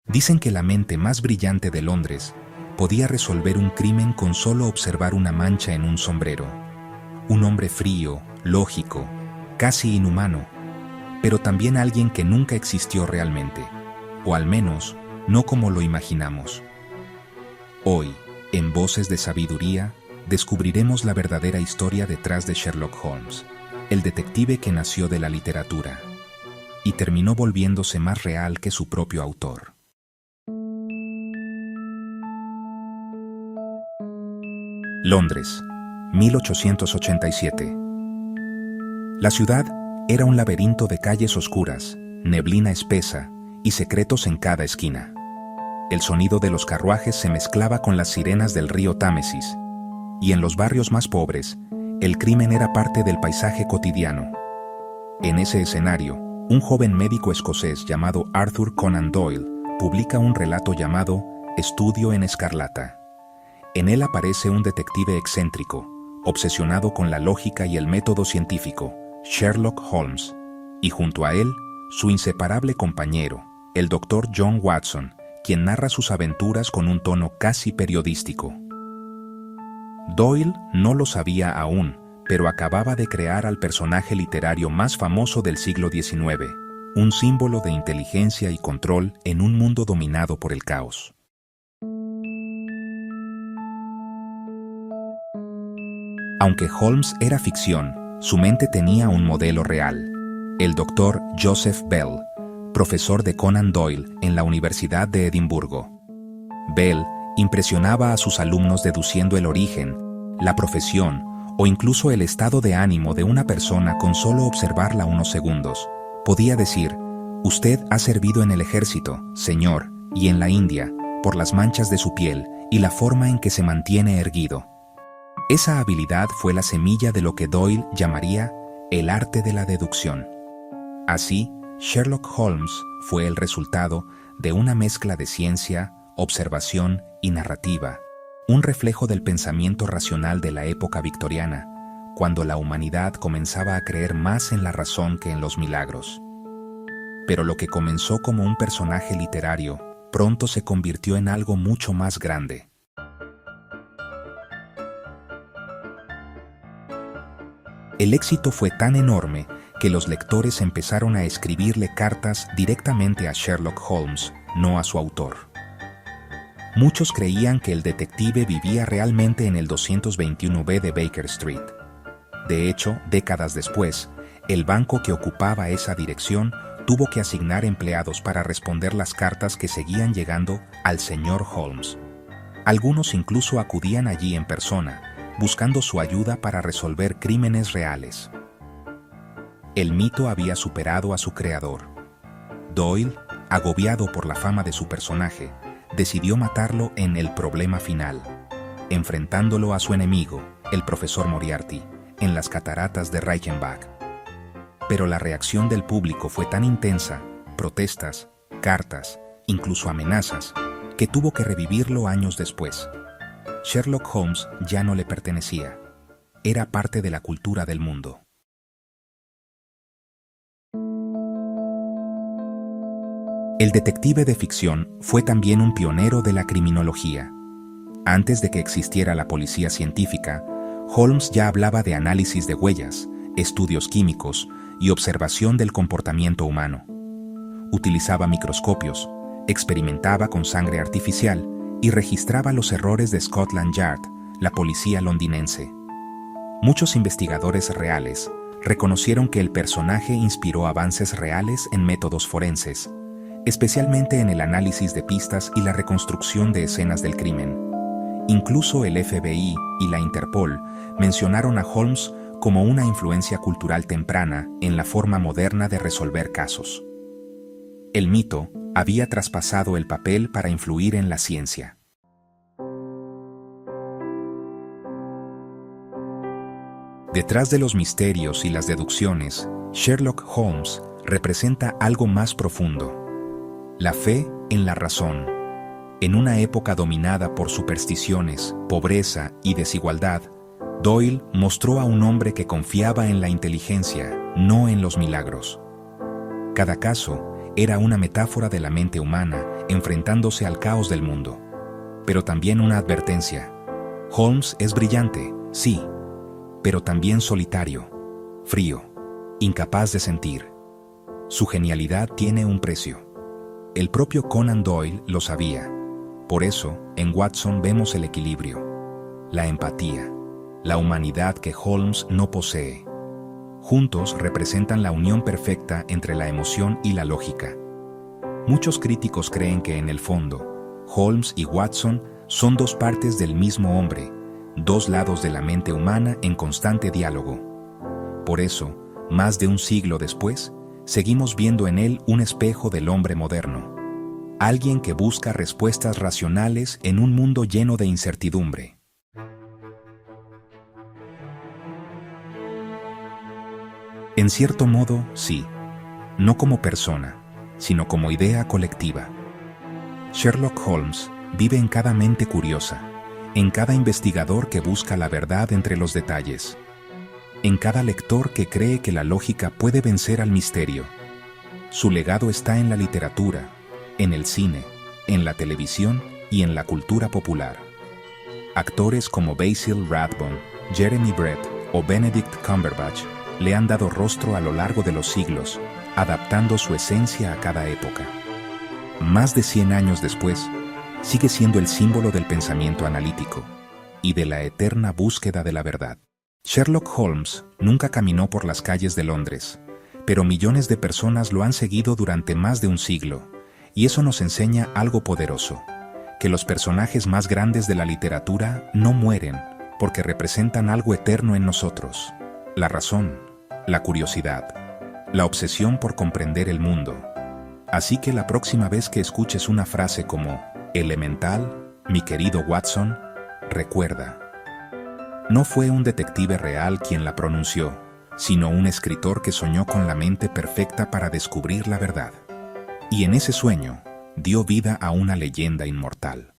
Dicen que la mente más brillante de Londres podía resolver un crimen con solo observar una mancha en un sombrero. Un hombre frío, lógico, casi inhumano, pero también alguien que nunca existió realmente, o al menos no como lo imaginamos. Hoy, en Voces de Sabiduría, descubriremos la verdadera historia detrás de Sherlock Holmes, el detective que nació de la literatura y terminó volviéndose más real que su propio autor. Londres, 1887. La ciudad era un laberinto de calles oscuras, neblina espesa y secretos en cada esquina. El sonido de los carruajes se mezclaba con las sirenas del río Támesis, y en los barrios más pobres, el crimen era parte del paisaje cotidiano. En ese escenario, un joven médico escocés llamado Arthur Conan Doyle publica un relato llamado Estudio en Escarlata. En él aparece un detective excéntrico, obsesionado con la lógica y el método científico, Sherlock Holmes, y junto a él, su inseparable compañero, el Dr. John Watson, quien narra sus aventuras con un tono casi periodístico. Doyle no lo sabía aún, pero acababa de crear al personaje literario más famoso del siglo XIX, un símbolo de inteligencia y control en un mundo dominado por el caos. Aunque Holmes era ficción, su mente tenía un modelo real, el Dr. Joseph Bell, profesor de Conan Doyle en la Universidad de Edimburgo. Bell impresionaba a sus alumnos deduciendo el origen, la profesión o incluso el estado de ánimo de una persona con solo observarla unos segundos. Podía decir, usted ha servido en el ejército, señor, y en la India, por las manchas de su piel y la forma en que se mantiene erguido. Esa habilidad fue la semilla de lo que Doyle llamaría el arte de la deducción. Así, Sherlock Holmes fue el resultado de una mezcla de ciencia, observación y narrativa, un reflejo del pensamiento racional de la época victoriana, cuando la humanidad comenzaba a creer más en la razón que en los milagros. Pero lo que comenzó como un personaje literario, pronto se convirtió en algo mucho más grande. El éxito fue tan enorme que los lectores empezaron a escribirle cartas directamente a Sherlock Holmes, no a su autor. Muchos creían que el detective vivía realmente en el 221B de Baker Street. De hecho, décadas después, el banco que ocupaba esa dirección tuvo que asignar empleados para responder las cartas que seguían llegando al señor Holmes. Algunos incluso acudían allí en persona, buscando su ayuda para resolver crímenes reales. El mito había superado a su creador. Doyle, agobiado por la fama de su personaje, decidió matarlo en El problema final, enfrentándolo a su enemigo, el profesor Moriarty, en las cataratas de Reichenbach. Pero la reacción del público fue tan intensa, protestas, cartas, incluso amenazas, que tuvo que revivirlo años después. Sherlock Holmes ya no le pertenecía. Era parte de la cultura del mundo. El detective de ficción fue también un pionero de la criminología. Antes de que existiera la policía científica, Holmes ya hablaba de análisis de huellas, estudios químicos y observación del comportamiento humano. Utilizaba microscopios, experimentaba con sangre artificial y registraba los errores de Scotland Yard, la policía londinense. Muchos investigadores reales reconocieron que el personaje inspiró avances reales en métodos forenses, especialmente en el análisis de pistas y la reconstrucción de escenas del crimen. Incluso el FBI y la Interpol mencionaron a Holmes como una influencia cultural temprana en la forma moderna de resolver casos. El mito había traspasado el papel para influir en la ciencia. Detrás de los misterios y las deducciones, Sherlock Holmes representa algo más profundo: la fe en la razón. En una época dominada por supersticiones, pobreza y desigualdad, Doyle mostró a un hombre que confiaba en la inteligencia, no en los milagros. Cada caso era una metáfora de la mente humana enfrentándose al caos del mundo. Pero también una advertencia. Holmes es brillante, sí, pero también solitario, frío, incapaz de sentir. Su genialidad tiene un precio. El propio Conan Doyle lo sabía. Por eso, en Watson vemos el equilibrio, la empatía, la humanidad que Holmes no posee. Juntos representan la unión perfecta entre la emoción y la lógica. Muchos críticos creen que en el fondo, Holmes y Watson son dos partes del mismo hombre, dos lados de la mente humana en constante diálogo. Por eso, más de un siglo después, seguimos viendo en él un espejo del hombre moderno. Alguien que busca respuestas racionales en un mundo lleno de incertidumbre. En cierto modo, sí. No como persona, sino como idea colectiva. Sherlock Holmes vive en cada mente curiosa, en cada investigador que busca la verdad entre los detalles, en cada lector que cree que la lógica puede vencer al misterio. Su legado está en la literatura, en el cine, en la televisión y en la cultura popular. Actores como Basil Rathbone, Jeremy Brett o Benedict Cumberbatch le han dado rostro a lo largo de los siglos, adaptando su esencia a cada época. Más de 100 años después, sigue siendo el símbolo del pensamiento analítico y de la eterna búsqueda de la verdad. Sherlock Holmes nunca caminó por las calles de Londres, pero millones de personas lo han seguido durante más de un siglo, y eso nos enseña algo poderoso, que los personajes más grandes de la literatura no mueren porque representan algo eterno en nosotros: la razón, la curiosidad, la obsesión por comprender el mundo. Así que la próxima vez que escuches una frase como «elemental, mi querido Watson», recuerda, no fue un detective real quien la pronunció, sino un escritor que soñó con la mente perfecta para descubrir la verdad. Y en ese sueño, dio vida a una leyenda inmortal.